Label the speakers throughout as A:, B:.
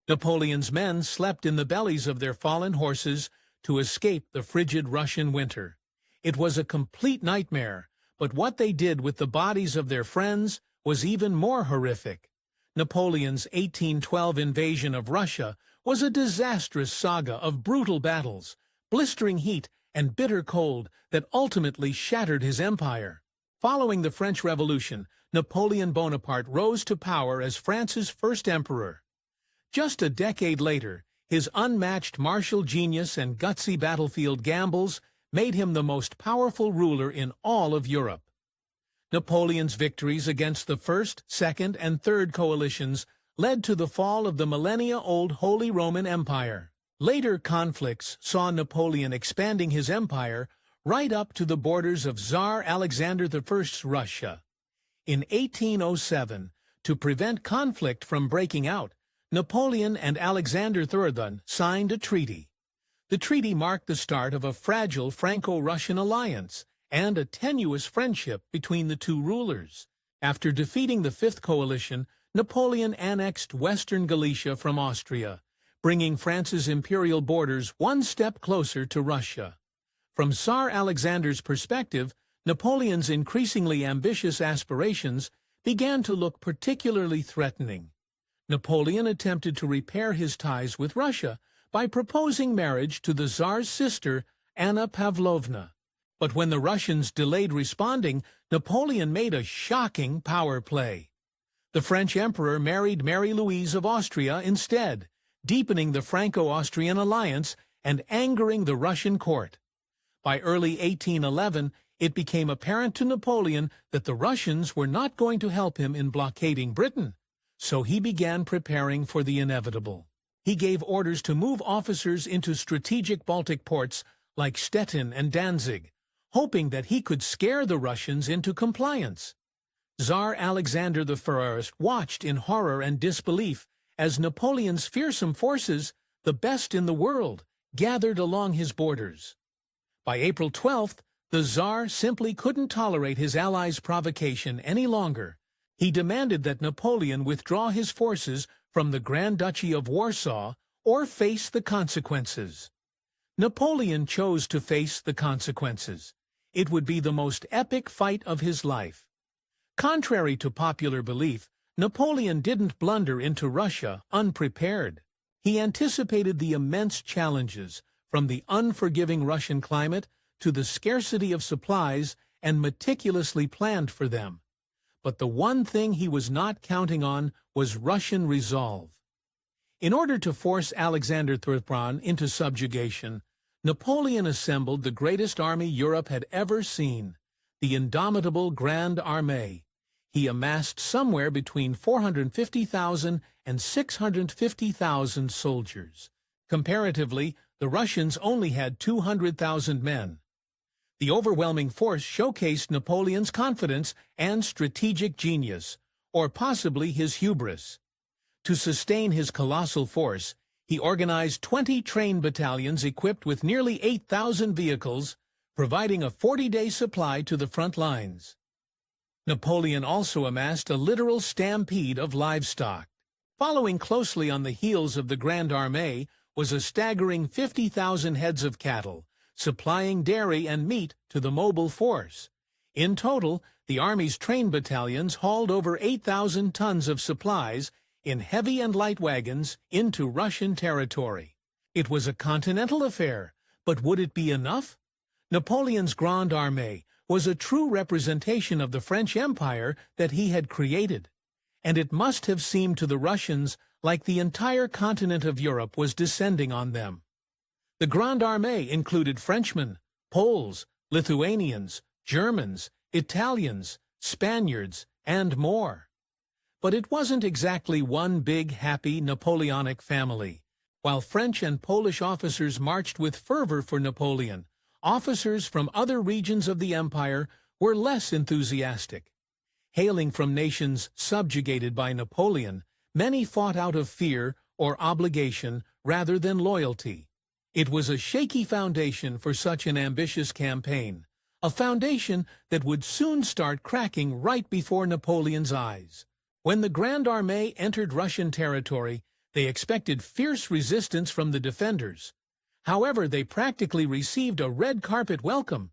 A: Napoleon's men slept in the bellies of their fallen horses to escape the frigid Russian winter. It was a complete nightmare, but what they did with the bodies of their friends was even more horrific. Napoleon's 1812 invasion of Russia was a disastrous saga of brutal battles, blistering heat, and bitter cold that ultimately shattered his empire. Following the French Revolution, Napoleon Bonaparte rose to power as France's first emperor. Just a decade later, his unmatched martial genius and gutsy battlefield gambles made him the most powerful ruler in all of Europe. Napoleon's victories against the First, Second, and Third coalitions led to the fall of the millennia-old Holy Roman Empire. Later conflicts saw Napoleon expanding his empire right up to the borders of Tsar Alexander I's Russia. In 1807, to prevent conflict from breaking out, Napoleon and Alexander III signed a treaty. The treaty marked the start of a fragile Franco-Russian alliance and a tenuous friendship between the two rulers. After defeating the Fifth Coalition, Napoleon annexed Western Galicia from Austria, bringing France's imperial borders one step closer to Russia. From Tsar Alexander's perspective, Napoleon's increasingly ambitious aspirations began to look particularly threatening. Napoleon attempted to repair his ties with Russia by proposing marriage to the Tsar's sister, Anna Pavlovna. But when the Russians delayed responding, Napoleon made a shocking power play. The French emperor married Mary Louise of Austria instead, deepening the Franco-Austrian alliance and angering the Russian court. By early 1811, it became apparent to Napoleon that the Russians were not going to help him in blockading Britain, so he began preparing for the inevitable. He gave orders to move officers into strategic Baltic ports like Stettin and Danzig, hoping that he could scare the Russians into compliance. Tsar Alexander I watched in horror and disbelief as Napoleon's fearsome forces, the best in the world, gathered along his borders. By April 12th, the Tsar simply couldn't tolerate his allies' provocation any longer. He demanded that Napoleon withdraw his forces from the Grand Duchy of Warsaw or face the consequences. Napoleon chose to face the consequences. It would be the most epic fight of his life. Contrary to popular belief, Napoleon didn't blunder into Russia unprepared. He anticipated the immense challenges, from the unforgiving Russian climate to the scarcity of supplies, and meticulously planned for them. But the one thing he was not counting on was Russian resolve. In order to force Alexander III into subjugation, Napoleon assembled the greatest army Europe had ever seen, the indomitable Grand Armée. He amassed somewhere between 450,000 and 650,000 soldiers. Comparatively, the Russians only had 200,000 men. The overwhelming force showcased Napoleon's confidence and strategic genius, or possibly his hubris. To sustain his colossal force, he organized 20 train battalions equipped with nearly 8,000 vehicles, providing a 40-day supply to the front lines. Napoleon also amassed a literal stampede of livestock. Following closely on the heels of the Grand Armée was a staggering 50,000 heads of cattle, supplying dairy and meat to the mobile force. In total, the Army's train battalions hauled over 8,000 tons of supplies in heavy and light wagons into Russian territory. It was a continental affair, but would it be enough? Napoleon's Grand Armée was a true representation of the French Empire that he had created, and it must have seemed to the Russians like the entire continent of Europe was descending on them. The Grand Armée included Frenchmen, Poles, Lithuanians, Germans, Italians, Spaniards, and more. But it wasn't exactly one big, happy Napoleonic family. While French and Polish officers marched with fervor for Napoleon, officers from other regions of the empire were less enthusiastic. Hailing from nations subjugated by Napoleon, many fought out of fear or obligation rather than loyalty. It was a shaky foundation for such an ambitious campaign, a foundation that would soon start cracking right before Napoleon's eyes. When the Grand Armée entered Russian territory, They expected fierce resistance from the defenders. However, they practically received a red carpet welcome.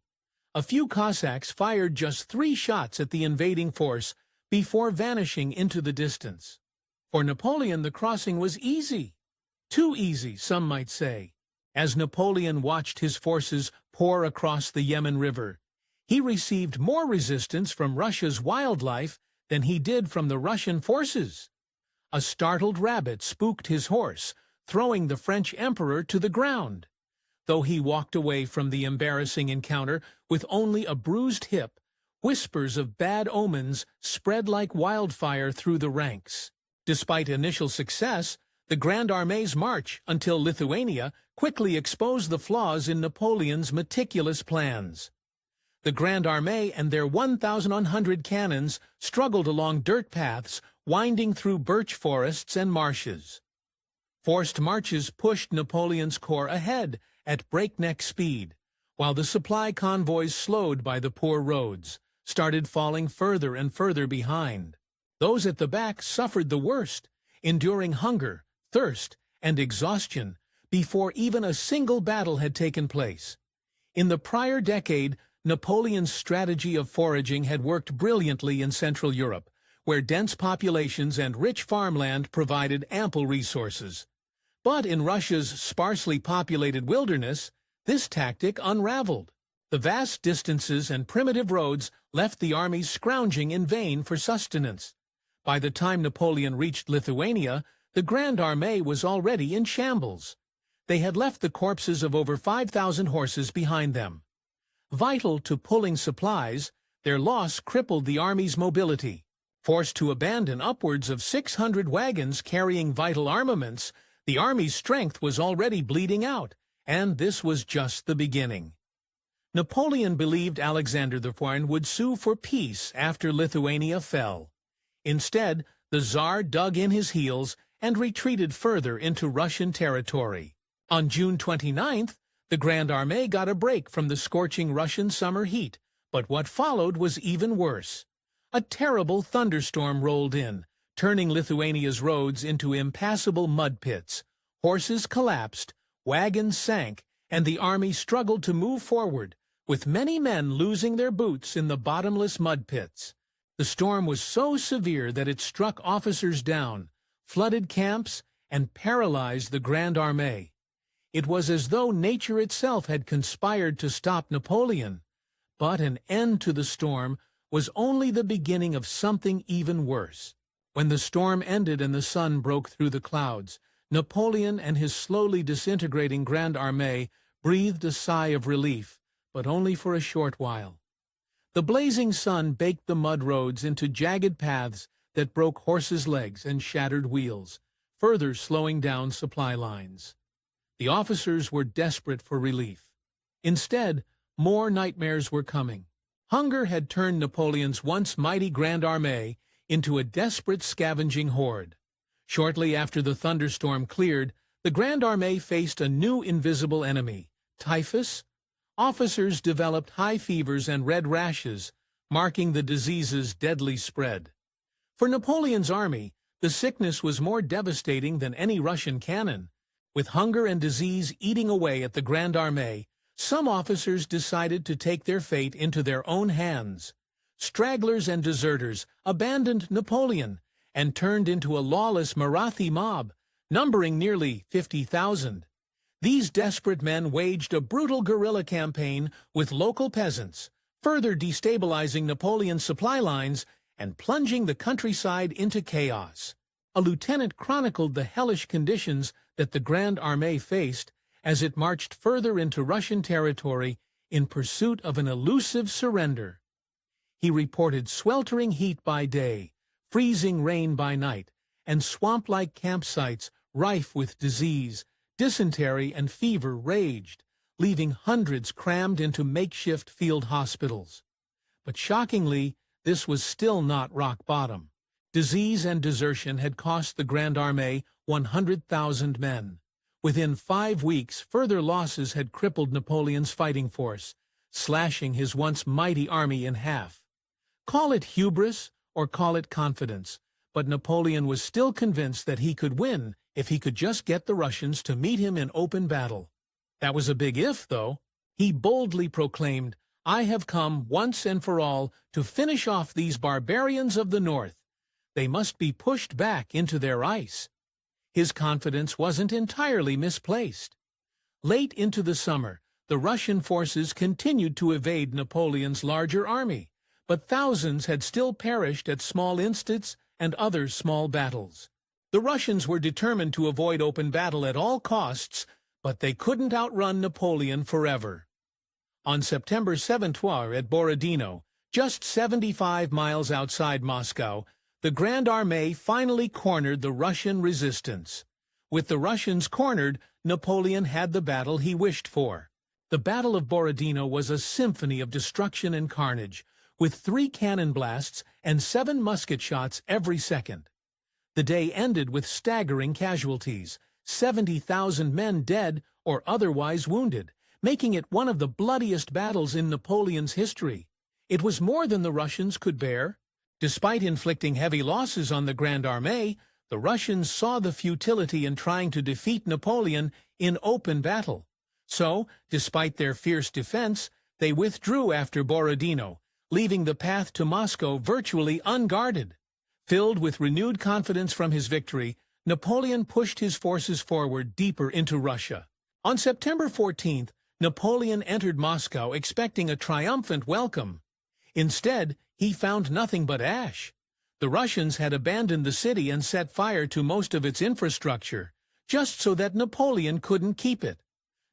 A: A few Cossacks fired just 3 shots at the invading force before vanishing into the distance. For Napoleon, the crossing was easy. Too easy, some might say. As Napoleon watched his forces pour across the Yemen River, he received more resistance from Russia's wildlife than he did from the Russian forces. A startled rabbit spooked his horse, throwing the French emperor to the ground. Though he walked away from the embarrassing encounter with only a bruised hip, whispers of bad omens spread like wildfire through the ranks. Despite initial success, the Grand Armée's march until Lithuania quickly exposed the flaws in Napoleon's meticulous plans. The Grand Armée and their 1,100 cannons struggled along dirt paths winding through birch forests and marshes. Forced marches pushed Napoleon's corps ahead at breakneck speed, while the supply convoys, slowed by the poor roads, started falling further and further behind. Those at the back suffered the worst, enduring hunger, thirst, and exhaustion before even a single battle had taken place. In the prior decade, Napoleon's strategy of foraging had worked brilliantly in Central Europe, where dense populations and rich farmland provided ample resources. But in Russia's sparsely populated wilderness, this tactic unraveled. The vast distances and primitive roads left the armies scrounging in vain for sustenance. By the time Napoleon reached Lithuania, the Grand Armée was already in shambles. They had left the corpses of over 5,000 horses behind them. Vital to pulling supplies, their loss crippled the army's mobility. Forced to abandon upwards of 600 wagons carrying vital armaments, the army's strength was already bleeding out, and this was just the beginning. Napoleon believed Alexander the Foreign would sue for peace after Lithuania fell. Instead, the Tsar dug in his heels and retreated further into Russian territory. On June 29th, the Grand Armée got a break from the scorching Russian summer heat, but what followed was even worse. A terrible thunderstorm rolled in, turning Lithuania's roads into impassable mud pits. Horses collapsed, wagons sank, and the army struggled to move forward, with many men losing their boots in the bottomless mud pits. The storm was so severe that it struck officers down, flooded camps, and paralyzed the Grand Armée. It was as though nature itself had conspired to stop Napoleon. But an end to the storm was only the beginning of something even worse. When the storm ended and the sun broke through the clouds, Napoleon and his slowly disintegrating Grand Armée breathed a sigh of relief, but only for a short while. The blazing sun baked the mud roads into jagged paths that broke horses' legs and shattered wheels, further slowing down supply lines. The officers were desperate for relief. Instead, more nightmares were coming. Hunger had turned Napoleon's once mighty Grand Armée into a desperate scavenging horde. Shortly after the thunderstorm cleared, the Grand Armée faced a new invisible enemy, typhus. Officers developed high fevers and red rashes, marking the disease's deadly spread. For Napoleon's army, the sickness was more devastating than any Russian cannon. With hunger and disease eating away at the Grand Armée, some officers decided to take their fate into their own hands. Stragglers and deserters abandoned Napoleon and turned into a lawless Marathi mob, numbering nearly 50,000. These desperate men waged a brutal guerrilla campaign with local peasants, further destabilizing Napoleon's supply lines and plunging the countryside into chaos. A lieutenant chronicled the hellish conditions that the Grand Armée faced as it marched further into Russian territory in pursuit of an elusive surrender. He reported sweltering heat by day, freezing rain by night, and swamp-like campsites rife with disease. Dysentery and fever raged, leaving hundreds crammed into makeshift field hospitals. But shockingly, this was still not rock bottom. Disease and desertion had cost the Grand Armée 100,000 men. Within 5 weeks, further losses had crippled Napoleon's fighting force, slashing his once mighty army in half. Call it hubris or call it confidence, but Napoleon was still convinced that he could win if he could just get the Russians to meet him in open battle. That was a big if, though. He boldly proclaimed, "I have come once and for all to finish off these barbarians of the north. They must be pushed back into their ice." His confidence wasn't entirely misplaced. Late into the summer, the Russian forces continued to evade Napoleon's larger army, but thousands had still perished at small instants and other small battles. The Russians were determined to avoid open battle at all costs, but they couldn't outrun Napoleon forever. On September 7th at Borodino, just 75 miles outside Moscow, the Grand Armée finally cornered the Russian resistance. With the Russians cornered, Napoleon had the battle he wished for. The Battle of Borodino was a symphony of destruction and carnage, with 3 cannon blasts and 7 musket shots every second. The day ended with staggering casualties, 70,000 men dead or otherwise wounded, making it one of the bloodiest battles in Napoleon's history. It was more than the Russians could bear. Despite inflicting heavy losses on the Grand Armée, the Russians saw the futility in trying to defeat Napoleon in open battle. So, despite their fierce defense, they withdrew after Borodino, leaving the path to Moscow virtually unguarded. Filled with renewed confidence from his victory, Napoleon pushed his forces forward deeper into Russia. On September 14th, Napoleon entered Moscow expecting a triumphant welcome. Instead, he found nothing but ash. The Russians had abandoned the city and set fire to most of its infrastructure, just so that Napoleon couldn't keep it.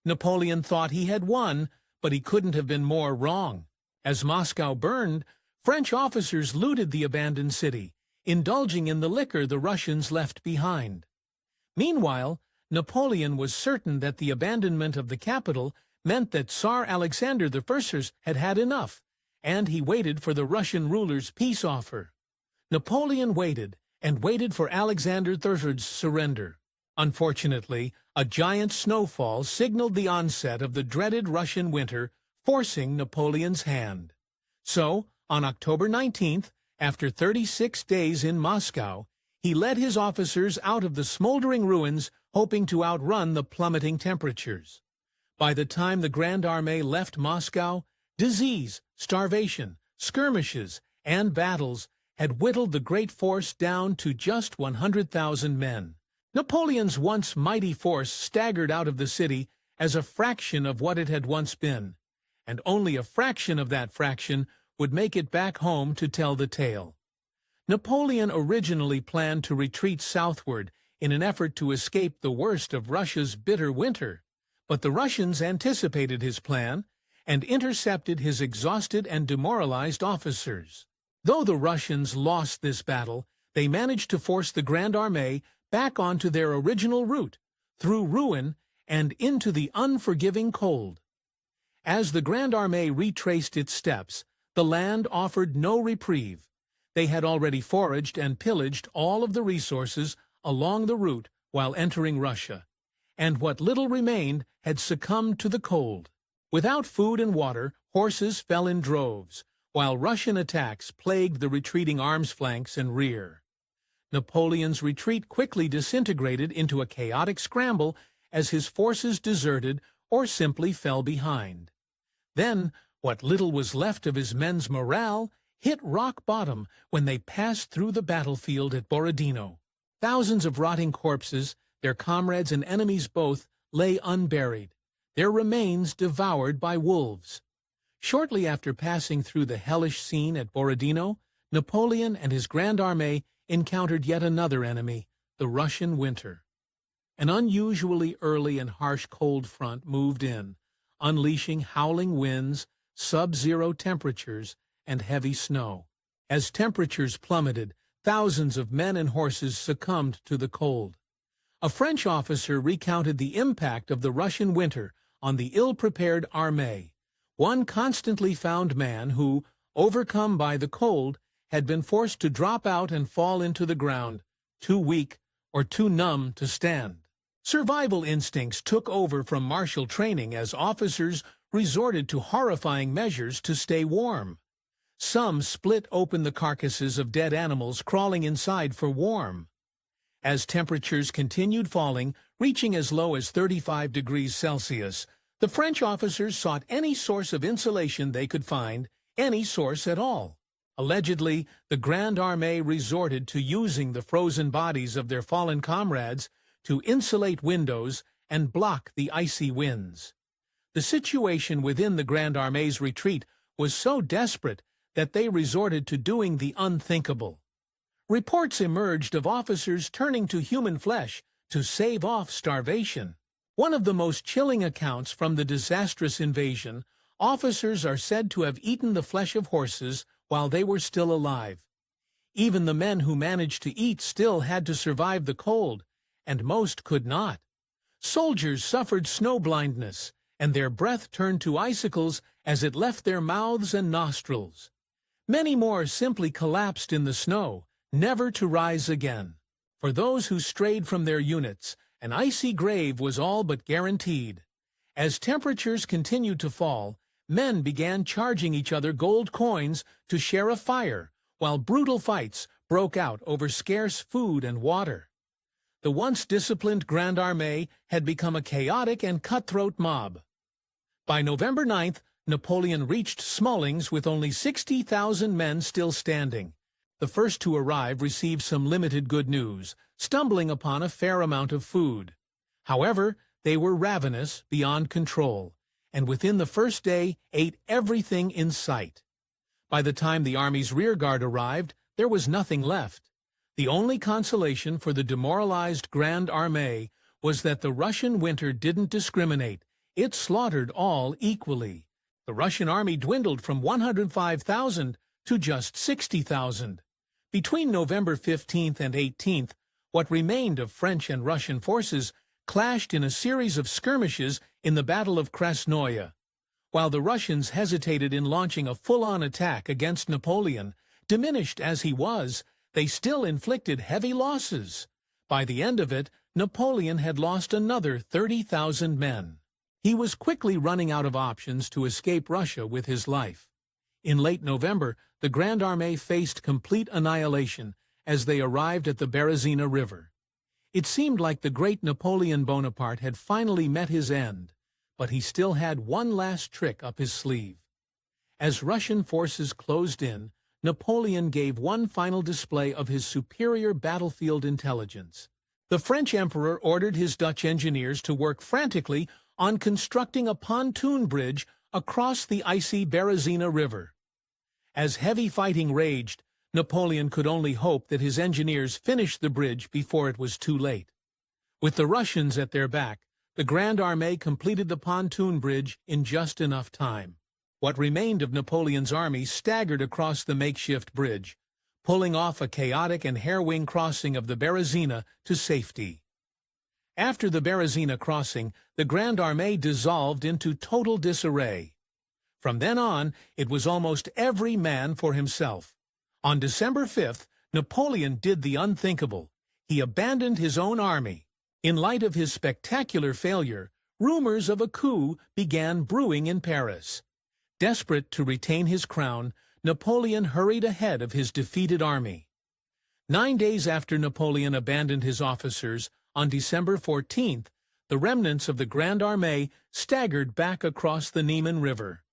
A: Napoleon thought he had won, but he couldn't have been more wrong. As Moscow burned, French officers looted the abandoned city, indulging in the liquor the Russians left behind. Meanwhile, Napoleon was certain that the abandonment of the capital meant that Tsar Alexander I had had enough, and he waited for the Russian ruler's peace offer. Napoleon waited and waited for Alexander III's surrender. Unfortunately, a giant snowfall signaled the onset of the dreaded Russian winter, forcing Napoleon's hand. So, on October 19th, after 36 days in Moscow, he led his officers out of the smoldering ruins, hoping to outrun the plummeting temperatures. By the time the Grand Armée left Moscow, disease, starvation, skirmishes, and battles had whittled the great force down to just 100,000 men. Napoleon's once mighty force staggered out of the city as a fraction of what it had once been, and only a fraction of that fraction would make it back home to tell the tale. Napoleon originally planned to retreat southward in an effort to escape the worst of Russia's bitter winter, but the Russians anticipated his plan and intercepted his exhausted and demoralized officers. Though the Russians lost this battle, they managed to force the Grand Armée back onto their original route, through ruin and into the unforgiving cold. As the Grand Armée retraced its steps, the land offered no reprieve. They had already foraged and pillaged all of the resources along the route while entering Russia, and what little remained had succumbed to the cold. Without food and water, horses fell in droves, while Russian attacks plagued the retreating arms flanks and rear. Napoleon's retreat quickly disintegrated into a chaotic scramble as his forces deserted or simply fell behind. Then, what little was left of his men's morale hit rock bottom when they passed through the battlefield at Borodino. Thousands of rotting corpses, their comrades and enemies both, lay unburied, their remains devoured by wolves. Shortly after passing through the hellish scene at Borodino, Napoleon and his Grand Armée encountered yet another enemy, the Russian winter. An unusually early and harsh cold front moved in, unleashing howling winds, sub-zero temperatures, and heavy snow. As temperatures plummeted, thousands of men and horses succumbed to the cold. A French officer recounted the impact of the Russian winter on the ill-prepared armée, one constantly found man who, overcome by the cold, had been forced to drop out and fall into the ground, too weak or too numb to stand. Survival instincts took over from martial training as officers resorted to horrifying measures to stay warm. Some split open the carcasses of dead animals crawling inside for warmth. As temperatures continued falling, reaching as low as 35 degrees Celsius, the French officers sought any source of insulation they could find, any source at all. Allegedly, the Grand Armée resorted to using the frozen bodies of their fallen comrades to insulate windows and block the icy winds. The situation within the Grand Armée's retreat was so desperate that they resorted to doing the unthinkable. Reports emerged of officers turning to human flesh to save off starvation. One of the most chilling accounts from the disastrous invasion, officers are said to have eaten the flesh of horses while they were still alive. Even the men who managed to eat still had to survive the cold, and most could not. Soldiers suffered snow blindness, and their breath turned to icicles as it left their mouths and nostrils. Many more simply collapsed in the snow, never to rise again. For those who strayed from their units, an icy grave was all but guaranteed. As temperatures continued to fall, men began charging each other gold coins to share a fire, while brutal fights broke out over scarce food and water. The once disciplined Grand Armée had become a chaotic and cutthroat mob. By November 9th, Napoleon reached Smolensk with only 60,000 men still standing. The first to arrive received some limited good news, stumbling upon a fair amount of food. However, they were ravenous beyond control, and within the first day ate everything in sight. By the time the army's rearguard arrived, there was nothing left. The only consolation for the demoralized Grand Armée was that the Russian winter didn't discriminate. It slaughtered all equally. The Russian army dwindled from 105,000 to just 60,000. Between November 15th and 18th, what remained of French and Russian forces clashed in a series of skirmishes in the Battle of Krasnoye. While the Russians hesitated in launching a full-on attack against Napoleon, diminished as he was, they still inflicted heavy losses. By the end of it, Napoleon had lost another 30,000 men. He was quickly running out of options to escape Russia with his life. In late November, the Grand Armée faced complete annihilation as they arrived at the Berezina River. It seemed like the great Napoleon Bonaparte had finally met his end, but he still had one last trick up his sleeve. As Russian forces closed in, Napoleon gave one final display of his superior battlefield intelligence. The French emperor ordered his Dutch engineers to work frantically on constructing a pontoon bridge across the icy Berezina River. As heavy fighting raged, Napoleon could only hope that his engineers finished the bridge before it was too late. With the Russians at their back, the Grand Armée completed the pontoon bridge in just enough time. What remained of Napoleon's army staggered across the makeshift bridge, pulling off a chaotic and hair-wing crossing of the Berezina to safety. After the Berezina crossing, the Grand Armée dissolved into total disarray. From then on, it was almost every man for himself. On December 5th, Napoleon did the unthinkable. He abandoned his own army. In light of his spectacular failure, rumors of a coup began brewing in Paris. Desperate to retain his crown, Napoleon hurried ahead of his defeated army. 9 days after Napoleon abandoned his officers, on December 14th, the remnants of the Grand Armée staggered back across the Niemen River.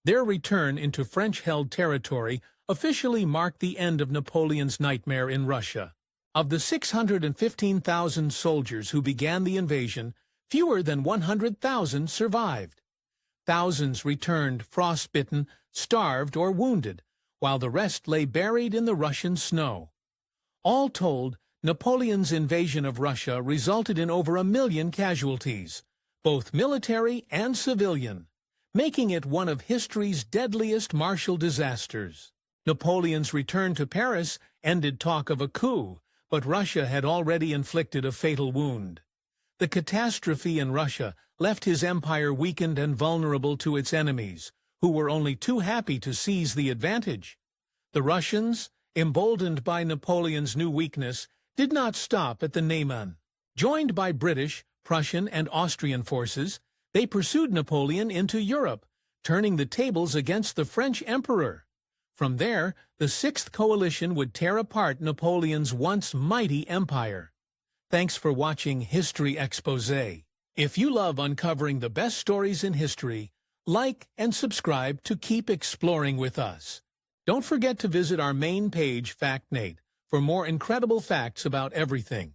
A: Their return into French-held territory officially marked the end of Napoleon's nightmare in Russia. Of the 615,000 soldiers who began the invasion, fewer than 100,000 survived. Thousands returned frostbitten, starved, or wounded, while the rest lay buried in the Russian snow. All told, Napoleon's invasion of Russia resulted in over 1 million casualties, both military and civilian, making it one of history's deadliest martial disasters. Napoleon's return to Paris ended talk of a coup, but Russia had already inflicted a fatal wound. The catastrophe in Russia left his empire weakened and vulnerable to its enemies, who were only too happy to seize the advantage. The Russians, emboldened by Napoleon's new weakness, did not stop at the Niemen. Joined by British, Prussian, and Austrian forces, they pursued Napoleon into Europe, turning the tables against the French emperor. From there, the Sixth Coalition would tear apart Napoleon's once mighty empire. Thanks for watching History Exposé. If you love uncovering the best stories in history, like and subscribe to keep exploring with us. Don't forget to visit our main page, FactNate, for more incredible facts about everything.